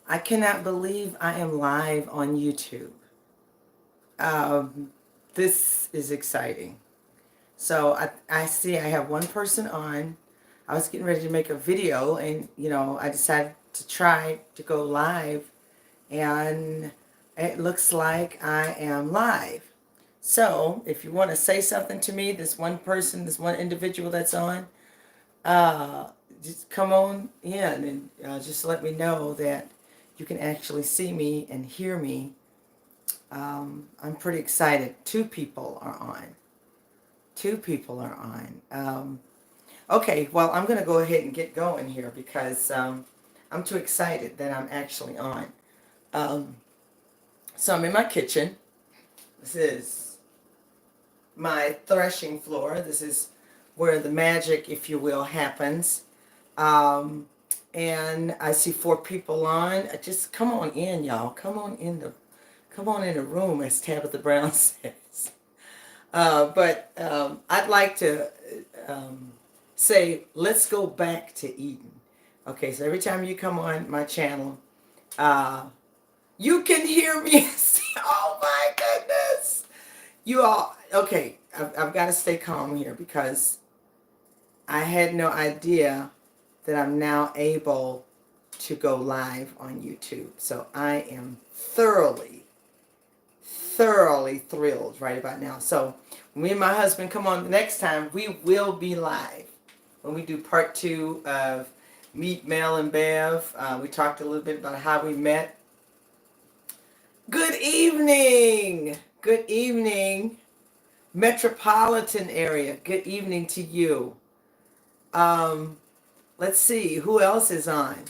I cannot believe I am live on YouTube. Um, this is exciting. So I see I have one person on. I was getting ready to make a video and, I decided to try to go live and it looks like I am live. So if you want to say something to me, this one person, this one individual that's on, uh, just come on in and just let me know that you can actually see me and hear me. I'm pretty excited. Two people are on. Two people are on. Okay, well, I'm going to go ahead and get going here because I'm too excited that I'm actually on. Um, so I'm in my kitchen. This is my threshing floor. This is where the magic, if you will, happens. Um, and I see four people on. Just come on in, y'all. Come on in the room, as Tabitha Brown says. But I'd like to um, say, let's go back to Eden. Okay, so every time you come on my channel, uh, you can hear me. Oh my goodness! You all, okay, I've got to stay calm here because I had no idea that I'm now able to go live on YouTube. So I am thoroughly thrilled right about now. So when me and my husband come on the next time, we will be live. When we do part 2 of Meet Mel and Bev, we talked a little bit about how we met. Good evening! Good evening, metropolitan area. Good evening to you. Um, let's see, who else is on?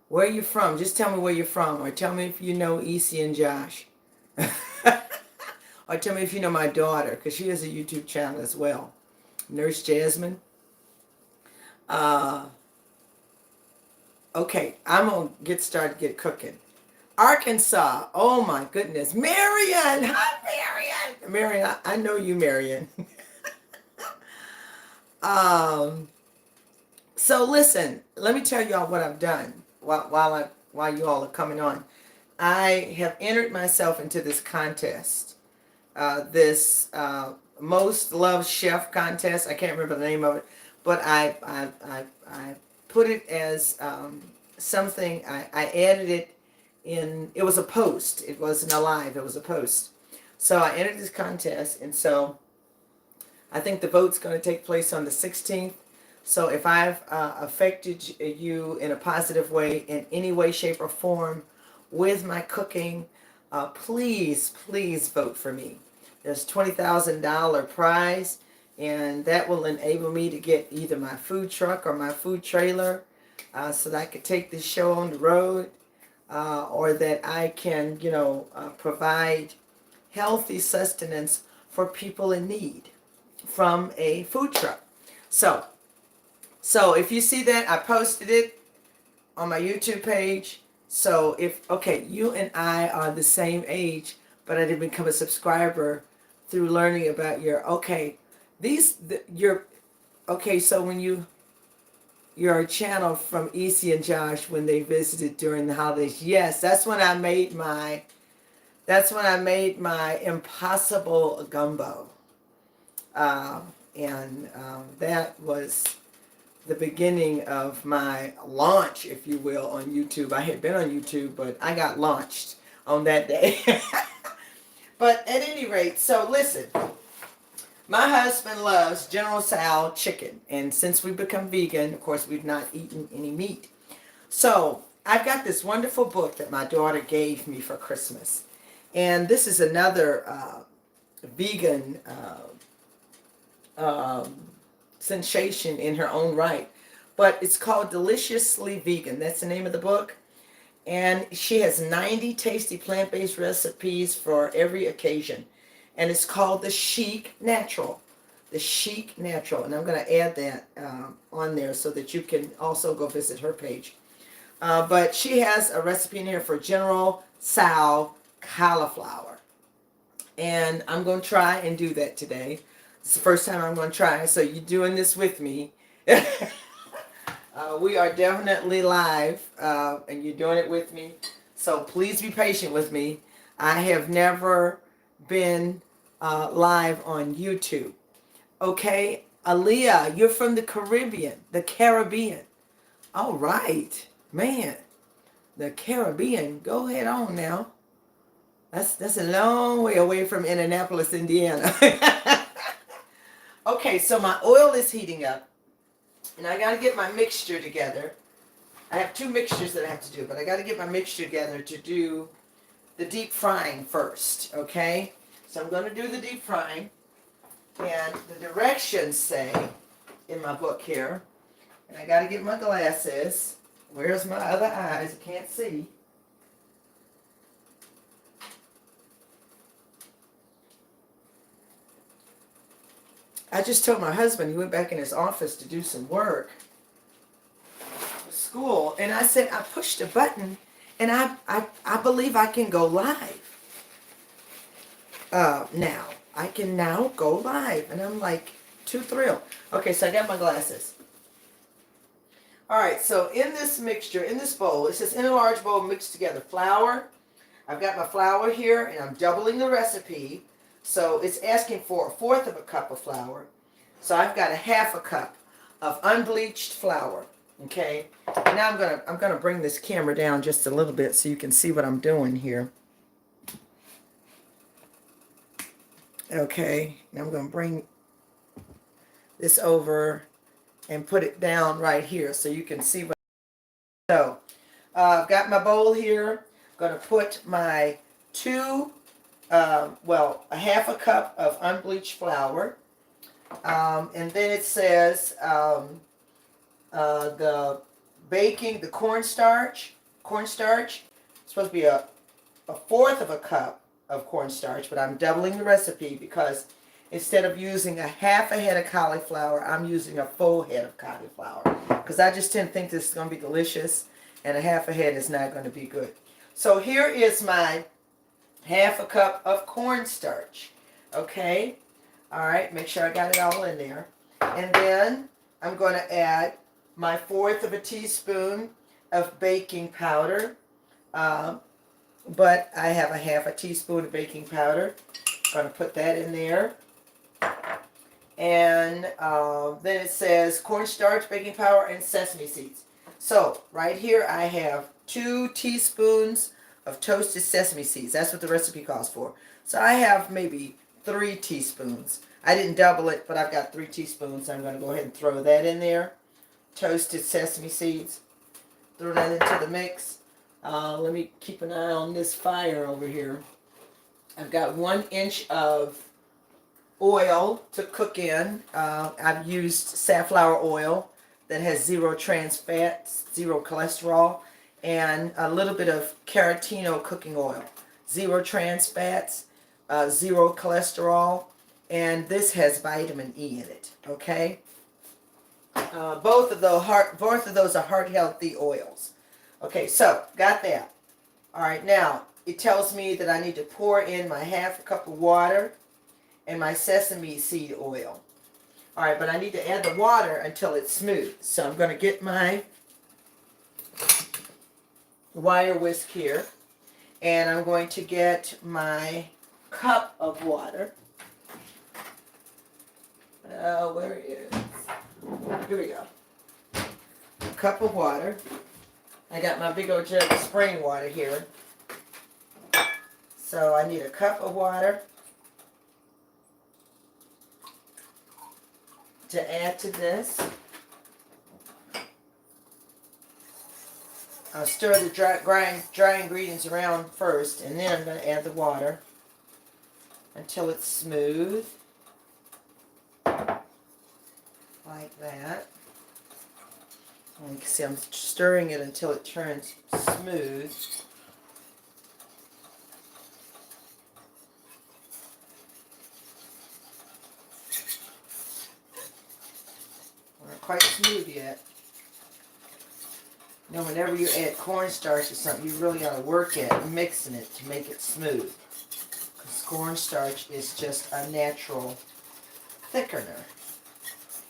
Where are you from? Just tell me where you're from, or tell me if you know Essie and Josh. Or tell me if you know my daughter, because she has a YouTube channel as well. Nurse Jasmine. Uh, okay, I'm going to get started, get cooking. Arkansas. Oh my goodness. Marion. Hi, Marion. Marion, I know you, Marion. um, so listen, let me tell y'all what I've done while you all are coming on. I have entered myself into this contest. This most loved chef contest. I can't remember the name of it, but I put it as something. I added it in. It was a post. It wasn't a live. It was a post. So I entered this contest, and so I think the vote's going to take place on the 16th. So if I've affected you in a positive way, in any way, shape, or form, with my cooking, please vote for me. There's $20,000 prize, and that will enable me to get either my food truck or my food trailer, so that I could take this show on the road, or that I can, provide healthy sustenance for people in need from a food truck. So if you see that, I posted it on my YouTube page. So okay, you and I are the same age, but I didn't become a subscriber through learning about so when your channel from Essie and Josh, when they visited during the holidays, yes, that's when I made my impossible gumbo. And that was the beginning of my launch, if you will, on YouTube. I had been on YouTube, but I got launched on that day. But at any rate, so listen, my husband loves General Tso chicken, and since we've become vegan, of course, we've not eaten any meat. So I've got this wonderful book that my daughter gave me for Christmas, and this is another vegan sensation in her own right. But it's called Deliciously Vegan. That's the name of the book. And she has 90 tasty plant-based recipes for every occasion. And it's called the Chic Natural. The Chic Natural. And I'm going to add that on there so that you can also go visit her page. But she has a recipe in here for General Tso cauliflower. And I'm going to try and do that today. It's the first time I'm going to try, so you're doing this with me. We are definitely live, and you're doing it with me. So please be patient with me. I have never been live on YouTube. Okay, Aaliyah, you're from the Caribbean. All right, man, the Caribbean. Go ahead on now. That's a long way away from Indianapolis, Indiana. Okay, so my oil is heating up, and I got to get my mixture together. I have two mixtures that I have to do, but I got to get my mixture together to do the deep frying first, okay? So I'm going to do the deep frying, and the directions say in my book here, and I got to get my glasses. Where's my other eyes? I can't see. I just told my husband, he went back in his office to do some work for school, and I said, I pushed a button, and I believe I can go live now. I can now go live, and I'm like too thrilled. Okay, so I got my glasses. All right, so in this mixture, in this bowl, it says in a large bowl mixed together flour. I've got my flour here, and I'm doubling the recipe. So it's asking for 1/4 of a cup of flour. So I've got 1/2 a cup of unbleached flour. Okay. And now I'm gonna bring this camera down just a little bit so you can see what I'm doing here. Okay. Now I'm gonna bring this over and put it down right here so you can see what. So I've got my bowl here. I'm gonna put my a 1/2 a cup of unbleached flour, and then it says the cornstarch. It's supposed to be a 1/4 of a cup of cornstarch, but I'm doubling the recipe because instead of using a 1/2 a head of cauliflower, I'm using a full head of cauliflower because I just tend to think this is going to be delicious, and a 1/2 a head is not going to be good. So here is my 1/2 a cup of cornstarch. Okay. All right. Make sure I got it all in there. And then I'm going to add my 1/4 of a teaspoon of baking powder. But I have a 1/2 a teaspoon of baking powder. I'm going to put that in there. And then it says cornstarch, baking powder, and sesame seeds. So right here I have 2 teaspoons of toasted sesame seeds. That's what the recipe calls for. So I have maybe 3 teaspoons. I didn't double it, but I've got 3 teaspoons. I'm going to go ahead and throw that in there. Toasted sesame seeds. Throw that into the mix. Let me keep an eye on this fire over here. I've got 1 inch of oil to cook in. I've used safflower oil that has 0 trans fats, 0 cholesterol, and a little bit of Caratino cooking oil. 0 trans fats, 0 cholesterol, and this has vitamin E in it. Okay, both of those are heart healthy oils. Okay, so got that. All right, now it tells me that I need to pour in my 1/2 a cup of water and my sesame seed oil. All right, but I need to add the water until it's smooth. So I'm going to get my wire whisk here, and I'm going to get my cup of water. Where is? Here we go. A cup of water. I got my big old jug of spring water here. So I need a cup of water to add to this. I'll stir the dry ingredients around first, and then I'm going to add the water until it's smooth, like that. And you can see I'm stirring it until it turns smooth. Not quite smooth yet. You know, whenever you add cornstarch or something, you really ought to work at mixing it to make it smooth. Because cornstarch is just a natural thickener.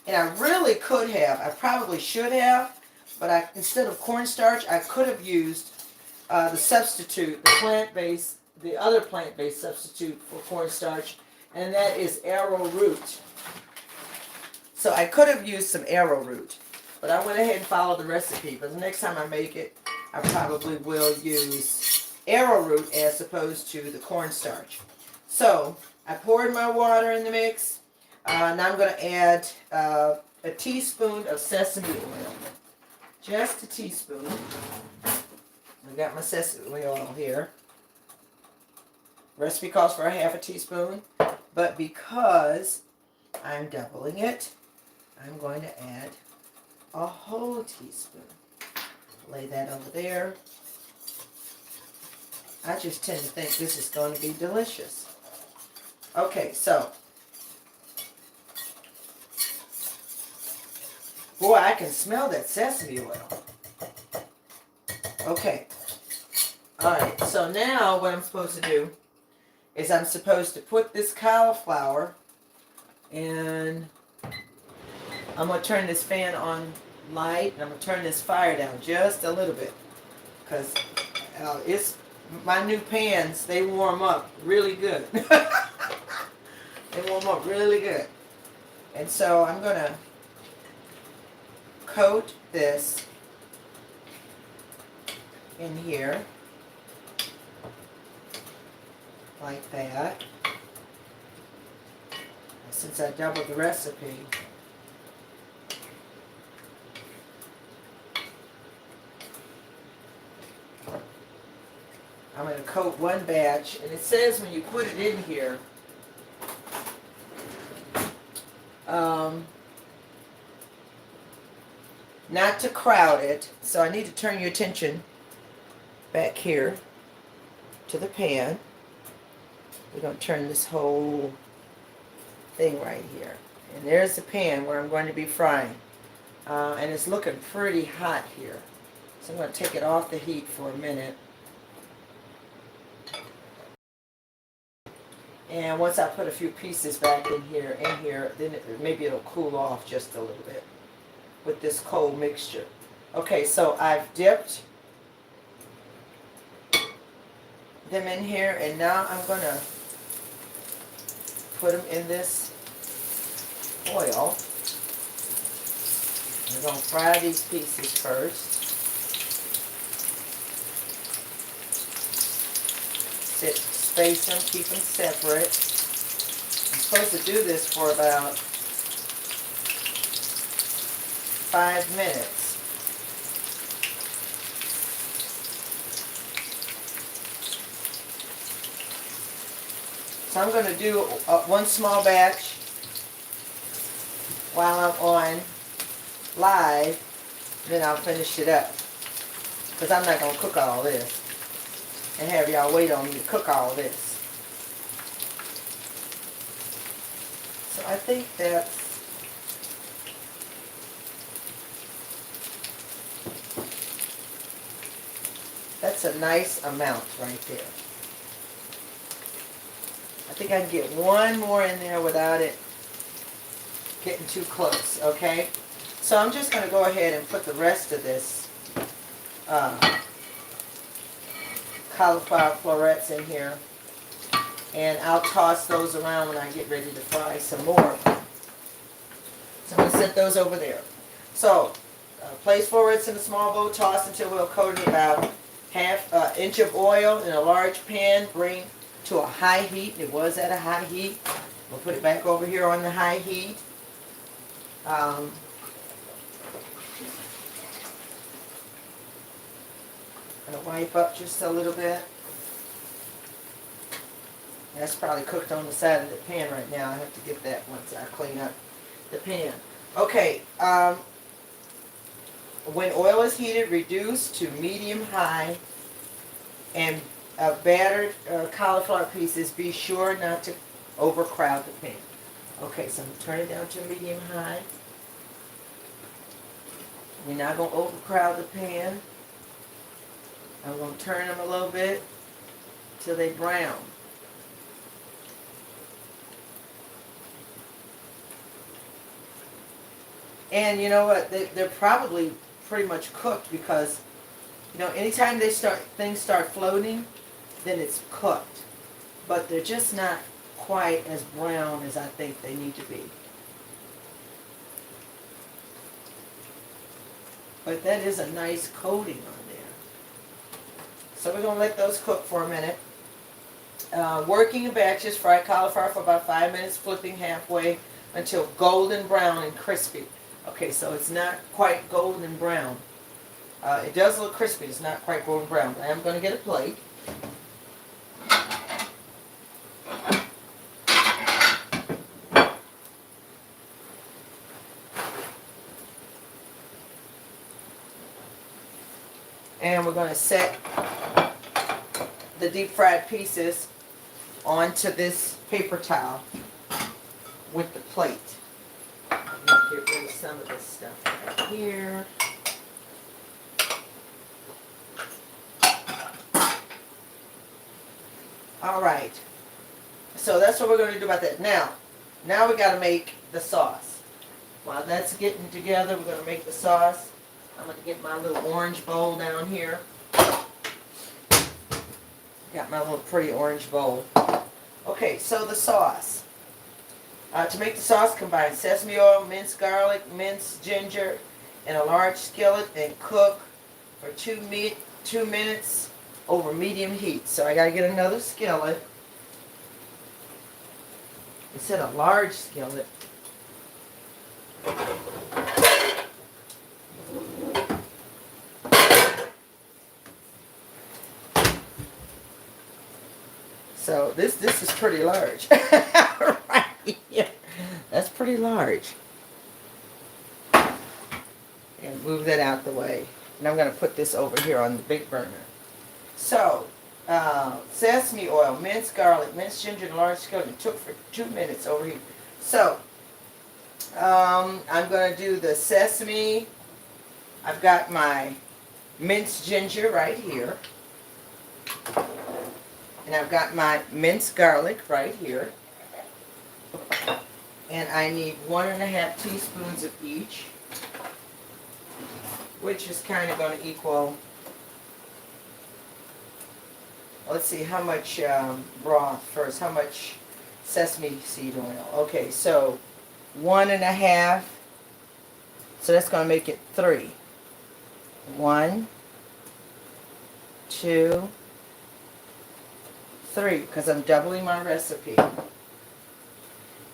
And I really could have, I probably should have, but instead of cornstarch, I could have used the substitute, the other plant-based substitute for cornstarch, and that is arrowroot. So I could have used some arrowroot, but I went ahead and followed the recipe. But the next time I make it, I probably will use arrowroot as opposed to the cornstarch. So I poured my water in the mix. Now I'm going to add a teaspoon of sesame oil. Just a teaspoon. I got my sesame oil here. Recipe calls for a half a teaspoon, but because I'm doubling it, I'm going to add a whole teaspoon. Lay that over there. I just tend to think this is going to be delicious. Okay, so boy, I can smell that sesame oil. Okay. Alright, so now what I'm supposed to do is I'm supposed to put this cauliflower and I'm going to turn this fan on light and I'm going to turn this fire down just a little bit because it's my new pans, they warm up really good. They warm up really good. And so I'm going to coat this in here like that. Since I doubled the recipe, I'm going to coat one batch, and it says when you put it in here, not to crowd it, so I need to turn your attention back here to the pan. We're going to turn this whole thing right here. And there's the pan where I'm going to be frying. And it's looking pretty hot here. So I'm going to take it off the heat for a minute. And once I put a few pieces back in here, then maybe it'll cool off just a little bit with this cold mixture. Okay, so I've dipped them in here, and now I'm going to put them in this oil. We're going to fry these pieces first. Space them, keep them separate. I'm supposed to do this for about 5 minutes. So I'm going to do one small batch while I'm on live, then I'll finish it up. Because I'm not going to cook all this and have y'all wait on me to cook all this. So I think that's a nice amount right there. I think I can get one more in there without it getting too close, okay? So I'm just going to go ahead and put the rest of this cauliflower florets in here, and I'll toss those around when I get ready to fry some more. So I'm going to set those over there. So place florets in a small bowl, toss until we'll coat it about half inch of oil in a large pan. Bring to a high heat. It was at a high heat. We'll put it back over here on the high heat. I'm going to wipe up just a little bit. That's probably cooked on the side of the pan right now. I have to get that once I clean up the pan. Okay, when oil is heated, reduce to medium-high, and battered cauliflower pieces, be sure not to overcrowd the pan. Okay, so I'm going to turn it down to medium-high. We're not going to overcrowd the pan. I'm going to turn them a little bit till they brown. And you know what? They're probably pretty much cooked because, you know, anytime things start floating, then it's cooked. But they're just not quite as brown as I think they need to be. But that is a nice coating on there. So we're going to let those cook for a minute. Working in batches, fry cauliflower for about 5 minutes, flipping halfway until golden brown and crispy. Okay, so it's not quite golden brown. It does look crispy. It's not quite golden brown. I am going to get a plate. And we're going to set the deep fried pieces onto this paper towel with the plate. I'm going to get rid of some of this stuff right here. Alright, so that's what we're going to do about that. Now we got to make the sauce. While that's getting together, we're going to make the sauce. I'm going to get my little orange bowl down here. Got my little pretty orange bowl. Okay, so the sauce. To make the sauce, combine sesame oil, minced garlic, minced ginger in a large skillet and cook for 2 minutes over medium heat. So I got to get another skillet. It said a large skillet. So this is pretty large. Right here. That's pretty large. And move that out the way. And I'm going to put this over here on the big burner. So, sesame oil, minced garlic, minced ginger, and large skillet. It took for 2 minutes over here. So, I'm going to do the sesame. I've got my minced ginger right here. And I've got my minced garlic right here. And I need 1½ teaspoons of each, which is kind of going to equal, let's see, how much broth first, how much sesame seed oil. Okay, so 1½ So that's going to make it 3. 1, 2, 3, because I'm doubling my recipe.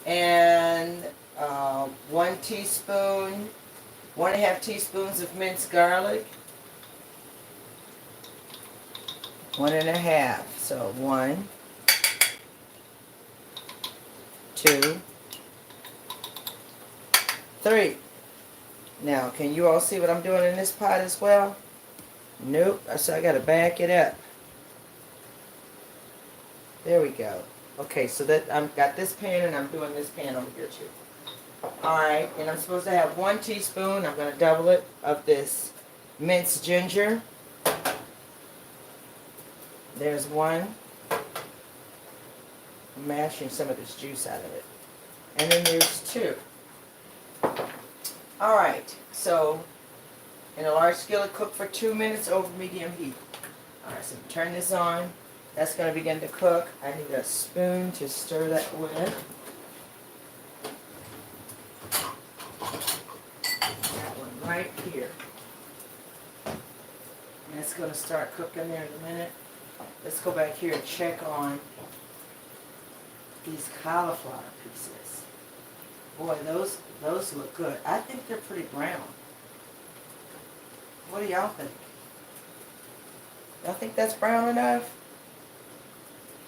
And 1 teaspoon, 1½ teaspoons of minced garlic. 1½. So 1, 2, 3. Now, can you all see what I'm doing in this pot as well? Nope. So I got to back it up. There we go. Okay, so that I've got this pan and I'm doing this pan over here too. Alright, and I'm supposed to have 1 teaspoon, I'm going to double it, of this minced ginger. There's 1. I'm mashing some of this juice out of it. And then there's 2. Alright, so in a large skillet, cook for 2 minutes over medium heat. Alright, so turn this on. That's going to begin to cook. I need a spoon to stir that with. That one right here. And that's going to start cooking there in a minute. Let's go back here and check on these cauliflower pieces. Boy, those look good. I think they're pretty brown. What do y'all think? Y'all think that's brown enough?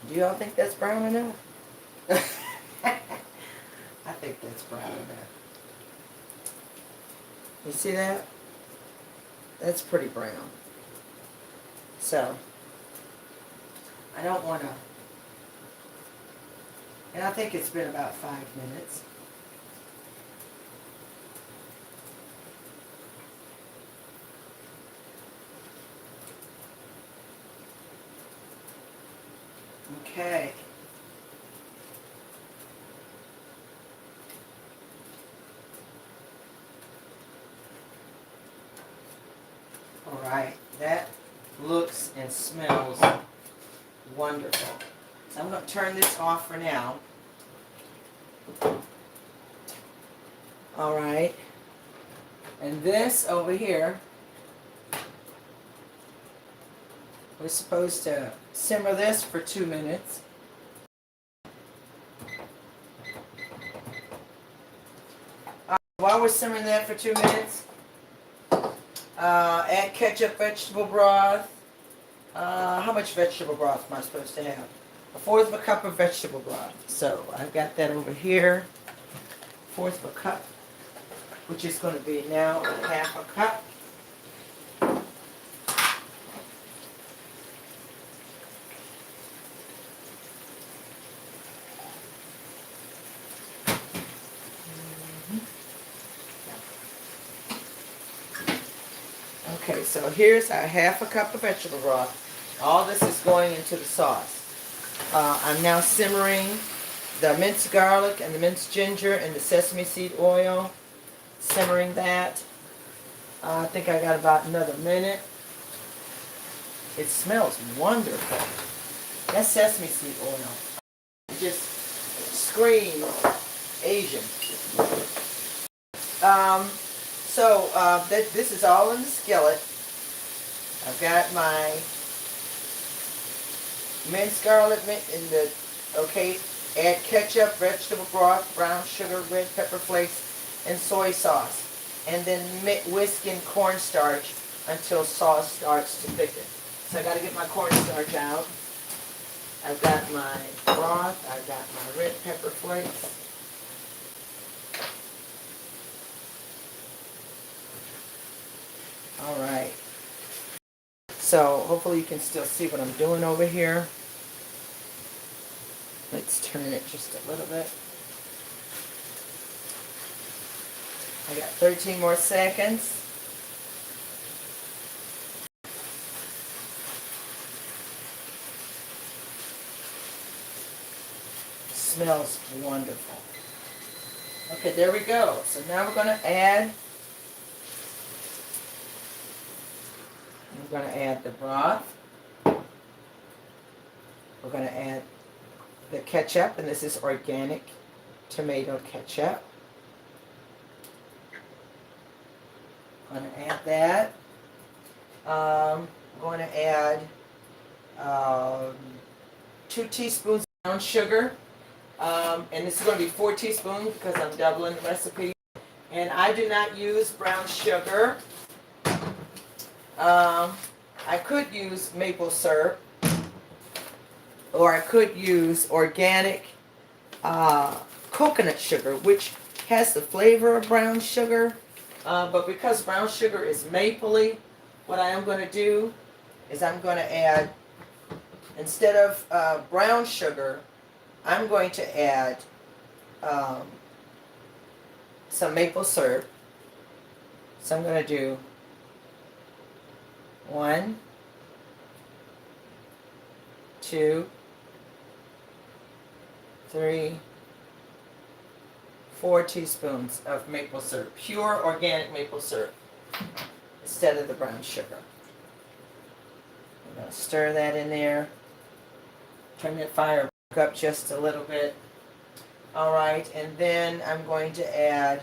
Do y'all think that's brown enough? I think that's brown enough. You see that? That's pretty brown. So, I don't want to... And I think it's been about 5 minutes. Okay. right, that looks and smells wonderful. So I'm going to turn this off for now. All right. And this over here, we're supposed to simmer this for 2 minutes. While we're simmering that for 2 minutes, add ketchup, vegetable broth. How much vegetable broth am I supposed to have? 1/4 of a cup of vegetable broth. So I've got that over here. 1/4 of a cup, which is going to be now 1/2 a cup. Okay, so here's our 1/2 a cup of vegetable broth. All this is going into the sauce. I'm now simmering the minced garlic and the minced ginger and the sesame seed oil. Simmering that. I think I got about another minute. It smells wonderful. That's sesame seed oil. It just screams Asian. This is all in the skillet. I've got my minced garlic in the, okay, add ketchup, vegetable broth, brown sugar, red pepper flakes, and soy sauce. And then whisk in cornstarch until sauce starts to thicken. So I got to get my cornstarch out. I've got my broth. I've got my red pepper flakes. All right. So hopefully you can still see what I'm doing over here. Let's turn it just a little bit. I got 13 more seconds. Smells wonderful. Okay, there we go. So now we're going to add the broth. We're going to add the ketchup, and this is organic tomato ketchup. I'm going to add that. I'm going to add 2 teaspoons of brown sugar. And this is going to be 4 teaspoons because I'm doubling the recipe. And I do not use brown sugar. I could use maple syrup, or I could use organic coconut sugar, which has the flavor of brown sugar. But because brown sugar is mapley, what I am going to do is I'm going to add, instead of brown sugar, I'm going to add some maple syrup. So I'm going to do 1, 2, 3, 4 teaspoons of maple syrup, pure organic maple syrup, instead of the brown sugar. I'm going to stir that in there. Turn that fire back up just a little bit. All right, and then I'm going to add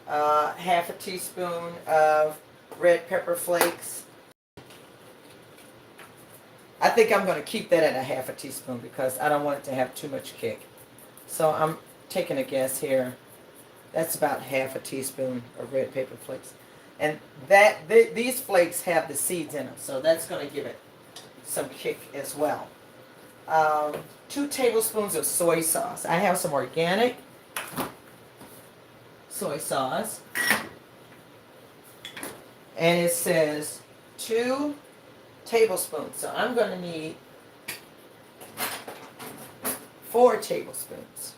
1/2 teaspoon of red pepper flakes. I think I'm going to keep that at 1/2 teaspoon because I don't want it to have too much kick. So I'm taking a guess here. That's about 1/2 teaspoon of red pepper flakes. And these flakes have the seeds in them, so that's going to give it some kick as well. 2 tablespoons of soy sauce. I have some organic soy sauce. And it says 2 tablespoons. So I'm going to need 4 tablespoons.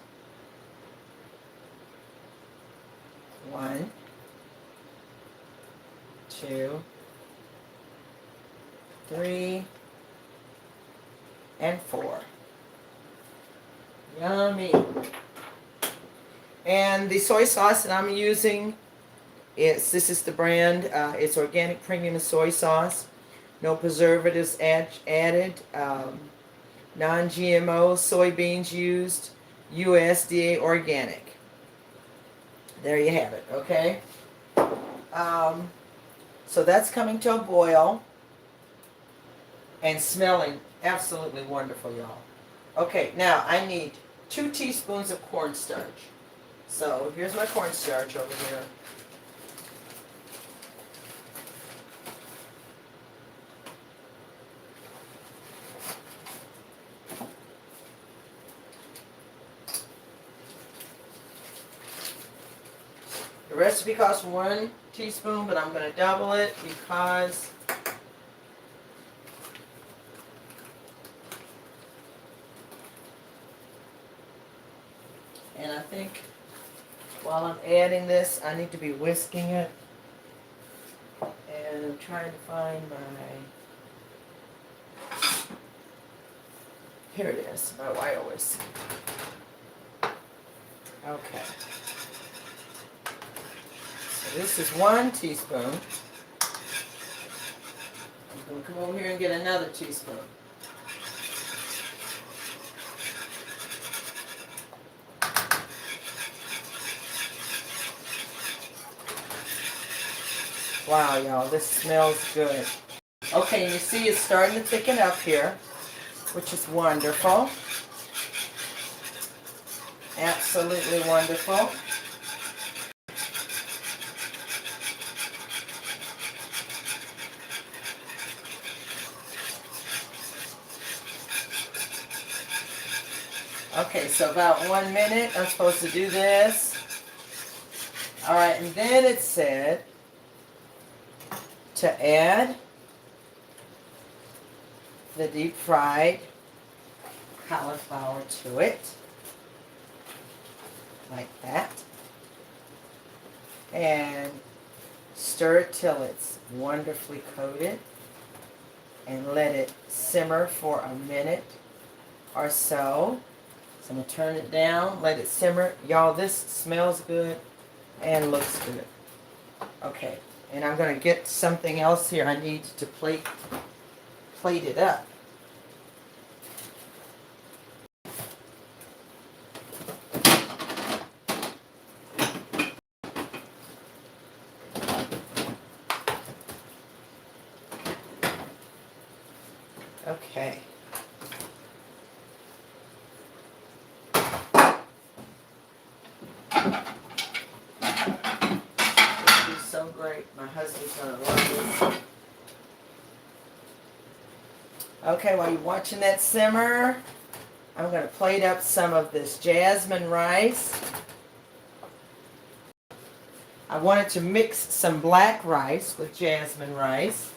1, 2, 3, and 4. Yummy. And the soy sauce that I'm using This is the brand. It's organic premium soy sauce. No preservatives added. Non-GMO soybeans used. USDA organic. There you have it, okay? So that's coming to a boil and smelling absolutely wonderful, y'all. Okay, now I need 2 teaspoons of cornstarch. So here's my cornstarch over here. The recipe calls for 1 teaspoon, but I'm going to double it because and I think while I'm adding this, I need to be whisking it. And I'm trying to find my, here it is, my wire whisk. Okay. So this is 1 teaspoon. I'm going to come over here and get another teaspoon. Wow, y'all, this smells good. Okay, you see it's starting to thicken up here, which is wonderful. Absolutely wonderful. Okay, so about 1 minute, I'm supposed to do this. All right, and then it said to add the deep fried cauliflower to it, like that, and stir it till it's wonderfully coated, and let it simmer for a minute or so. So I'm going to turn it down, let it simmer. Y'all, this smells good and looks good. Okay, and I'm going to get something else here. I need to plate it up. Okay. This is so great. My husband's going to love this. Okay, while you're watching that simmer, I'm going to plate up some of this jasmine rice. I wanted to mix some black rice with jasmine rice.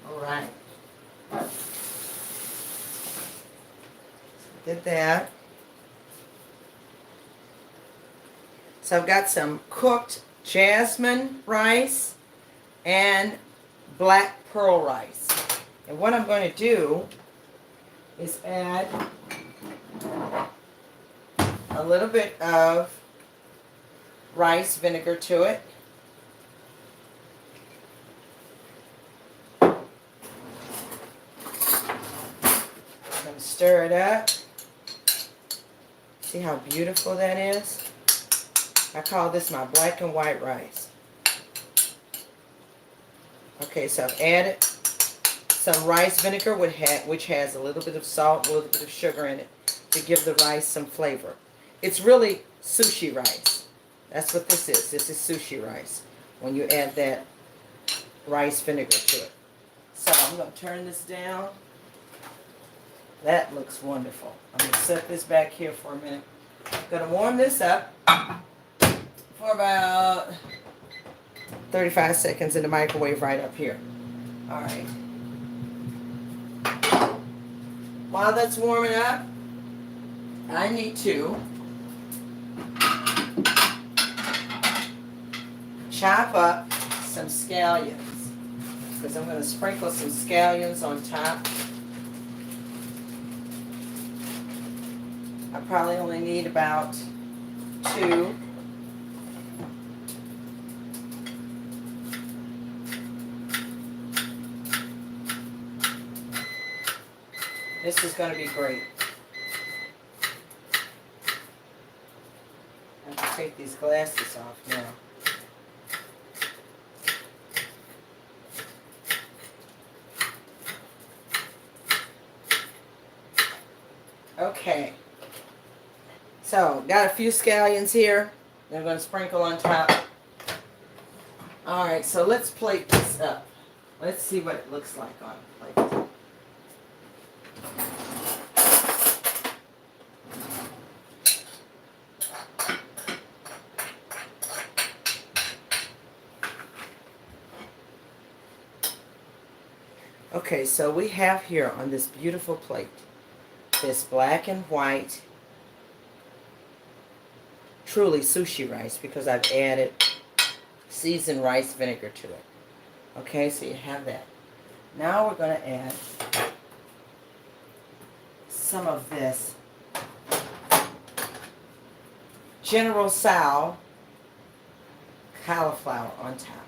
Alright. Did that. So I've got some cooked jasmine rice and black pearl rice. And what I'm going to do is add a little bit of rice vinegar to it. I'm going to stir it up. See how beautiful that is? I call this my black and white rice. Okay, so I've added some rice vinegar which has a little bit of salt, a little bit of sugar in it to give the rice some flavor. It's really sushi rice. That's what this is. This is sushi rice when you add that rice vinegar to it. So I'm going to turn this down. That looks wonderful. I'm going to set this back here for a minute. I'm going to warm this up for about 35 seconds in the microwave right up here. Alright. while that's warming up, I need to chop up some scallions, because I'm going to sprinkle some scallions on top. I probably only need about 2. This is going to be great. I have to take these glasses off now. Okay. So, got a few scallions here. I'm going to sprinkle on top. Alright, so let's plate this up. Let's see what it looks like on a plate. Okay, so we have here on this beautiful plate this black and white truly sushi rice, because I've added seasoned rice vinegar to it. Okay, so you have that. Now we're going to add some of this General Tso cauliflower on top.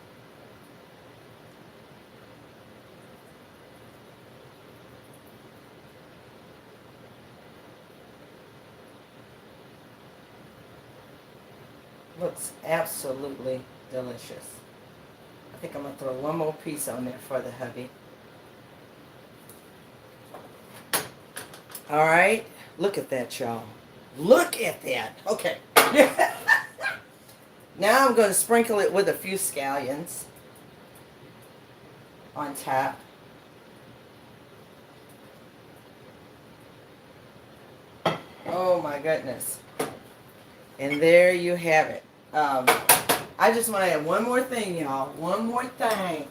Looks absolutely delicious. I think I'm going to throw one more piece on there for the hubby. Alright, look at that, y'all. Look at that. Okay. Now I'm going to sprinkle it with a few scallions on top. Oh my goodness. And there you have it. I just want to add one more thing, y'all. One more thing.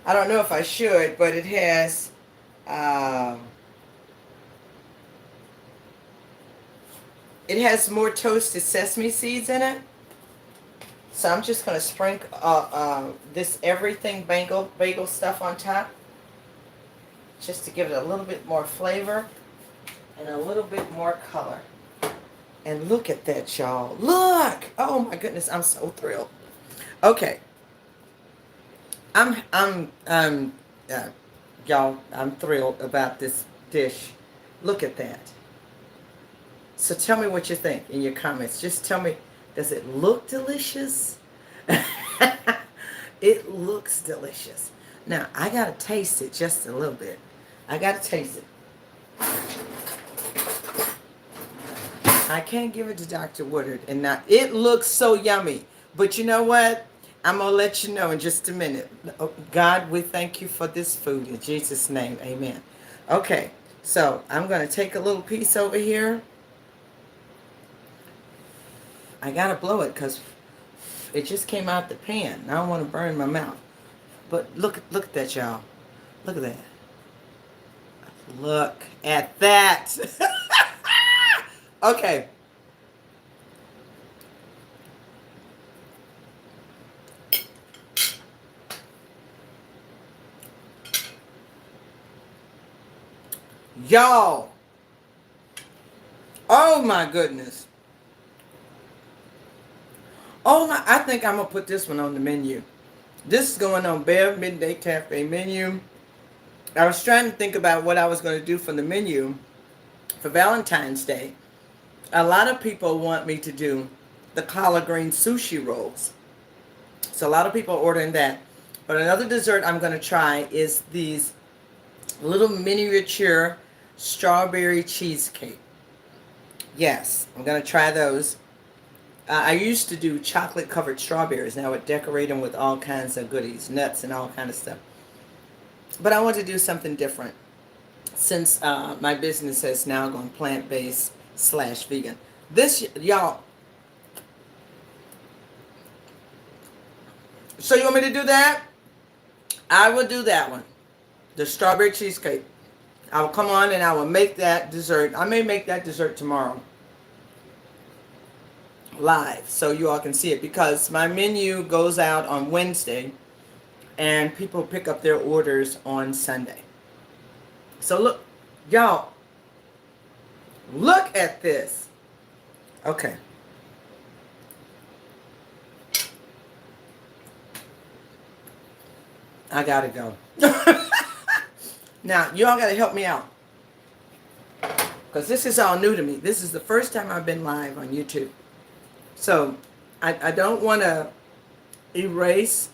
I don't know if I should, but it has more toasted sesame seeds in it. So I'm just going to sprinkle this everything bagel stuff on top, just to give it a little bit more flavor and a little bit more color. And look at that, y'all. Look! Oh my goodness, I'm so thrilled. Okay. Y'all, I'm thrilled about this dish. Look at that. So tell me what you think in your comments. Just tell me, does it look delicious? It looks delicious. Now, I got to taste it just a little bit. I got to taste it. I can't give it to Dr. Woodard and not. It looks so yummy. But you know what? I'm going to let you know in just a minute. Oh, God, we thank you for this food. In Jesus' name, amen. Okay, so I'm going to take a little piece over here. I got to blow it because it just came out the pan. I don't want to burn my mouth. But look at that, y'all. Look at that. Look at that. Okay. Y'all. Oh my goodness. Oh my, I think I'm going to put this one on the menu. This is going on Bev Midday Cafe menu. I was trying to think about what I was going to do for the menu for Valentine's Day. A lot of people want me to do the collard green sushi rolls. So a lot of people are ordering that. But another dessert I'm going to try is these little miniature strawberry cheesecake. Yes, I'm going to try those. I used to do chocolate covered strawberries. Now I would decorate them with all kinds of goodies, nuts and all kind of stuff. But I want to do something different since my business has now gone plant-based / vegan. This, y'all. So you want me to do that? I will do that one. The strawberry cheesecake. I will come on and I will make that dessert. I may make that dessert tomorrow live so you all can see it, because my menu goes out on Wednesday and people pick up their orders on Sunday. So look, y'all, look at this. Okay. I gotta go. Now, y'all gotta help me out, because this is all new to me. This is the first time I've been live on YouTube. So, I don't want to erase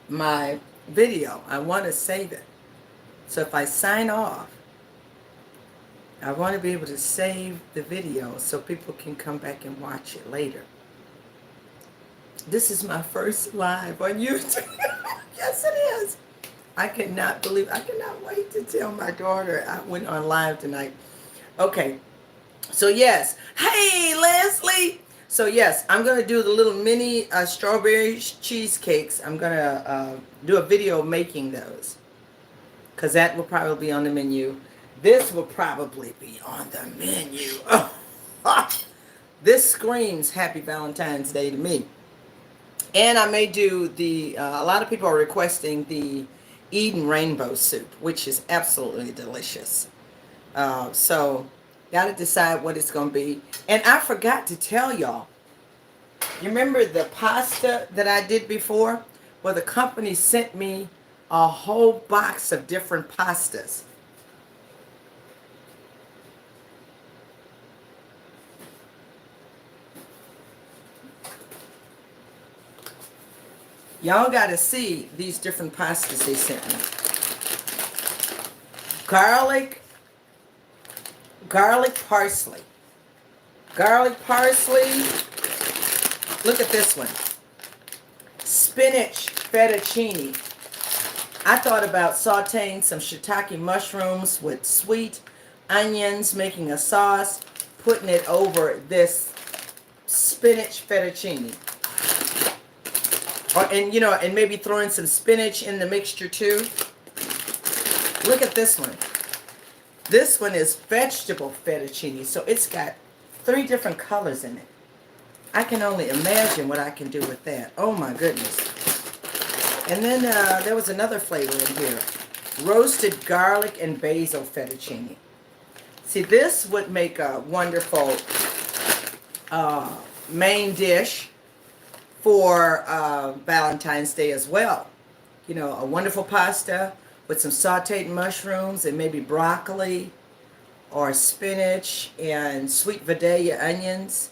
my video. I want to save it. So if I sign off, I want to be able to save the video so people can come back and watch it later. This is my first live on YouTube. Yes, it is. I cannot wait to tell my daughter I went on live tonight. Okay. So yes. Hey, Leslie. So yes, I'm going to do the little mini strawberry cheesecakes. I'm going to do a video making those, because that will probably be on the menu. This will probably be on the menu. This screams Happy Valentine's Day to me. And I may do the, a lot of people are requesting the Eden Rainbow Soup, which is absolutely delicious. So, got to decide what it's going to be. And I forgot to tell y'all, you remember the pasta that I did before? Well, the company sent me a whole box of different pastas. Y'all got to see these different pastas they sent me. Garlic parsley. Garlic parsley. Look at this one. Spinach fettuccine. I thought about sauteing some shiitake mushrooms with sweet onions, making a sauce, putting it over this spinach fettuccine. And maybe throwing some spinach in the mixture too. Look at this one. This one is vegetable fettuccine, so it's got 3 different colors in it. I can only imagine what I can do with that. Oh my goodness. And then there was another flavor in here. Roasted garlic and basil fettuccine. See, this would make a wonderful main dish for Valentine's Day as well. You know, a wonderful pasta with some sauteed mushrooms and maybe broccoli or spinach and sweet Vidalia onions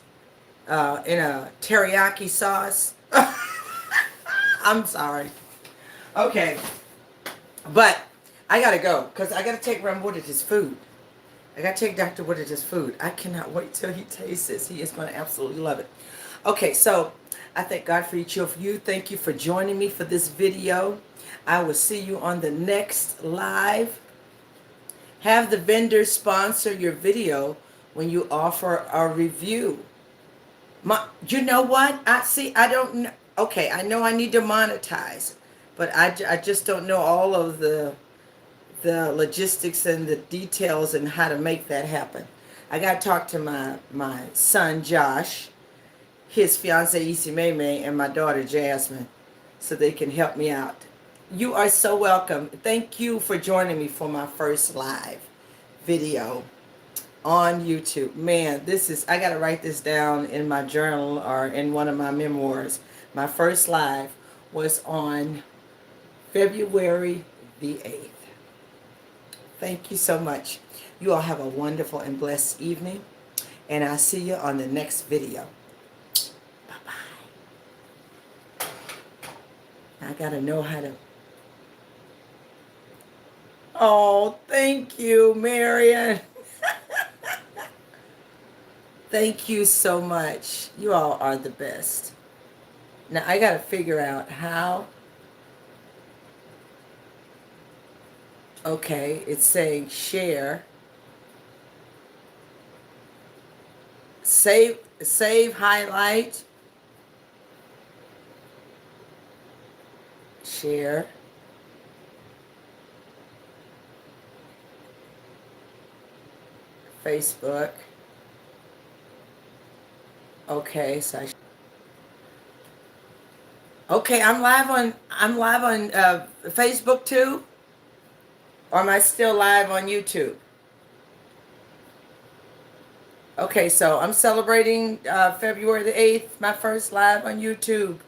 in a teriyaki sauce. I'm sorry. Okay. But I got to go, because I got to take Ram Woodard his food. I got to take Dr. Woodard his food. I cannot wait till he tastes this. He is going to absolutely love it. Okay, so I thank God for each of you. Thank you for joining me for this video. I will see you on the next live. Have the vendor sponsor your video when you offer a review. You know what? I don't know. Okay, I know I need to monetize, but I just don't know all of the logistics and the details and how to make that happen. I got to talk to my son, Josh, his fiancée, Isi Meme, and my daughter, Jasmine, so they can help me out. You are so welcome. Thank you for joining me for my first live video on YouTube. Man, I got to write this down in my journal or in one of my memoirs. My first live was on February the 8th. Thank you so much. You all have a wonderful and blessed evening, and I'll see you on the next video. Bye-bye. I got to know how to... Oh, thank you, Marion. Thank you so much. You all are the best. Now, I got to figure out how... Okay, it's saying share. Save, highlight. Share. Facebook. Okay, okay, I'm live on Facebook too, or am I still live on YouTube? Okay, so I'm celebrating February the 8th, my first live on YouTube.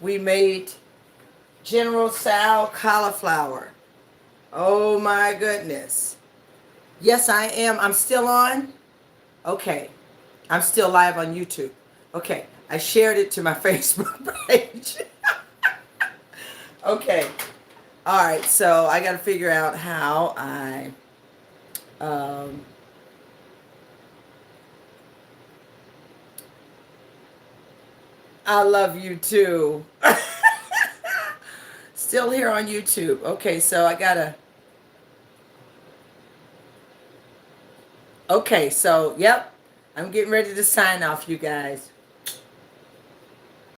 We made General Sal cauliflower. Oh my goodness. Yes, I am. I'm still on. Okay. I'm still live on YouTube. Okay. I shared it to my Facebook page. Okay. All right. So I got to figure out how um, I love you too. Still here on YouTube. Okay. So I got to. Okay. So, yep. I'm getting ready to sign off, you guys.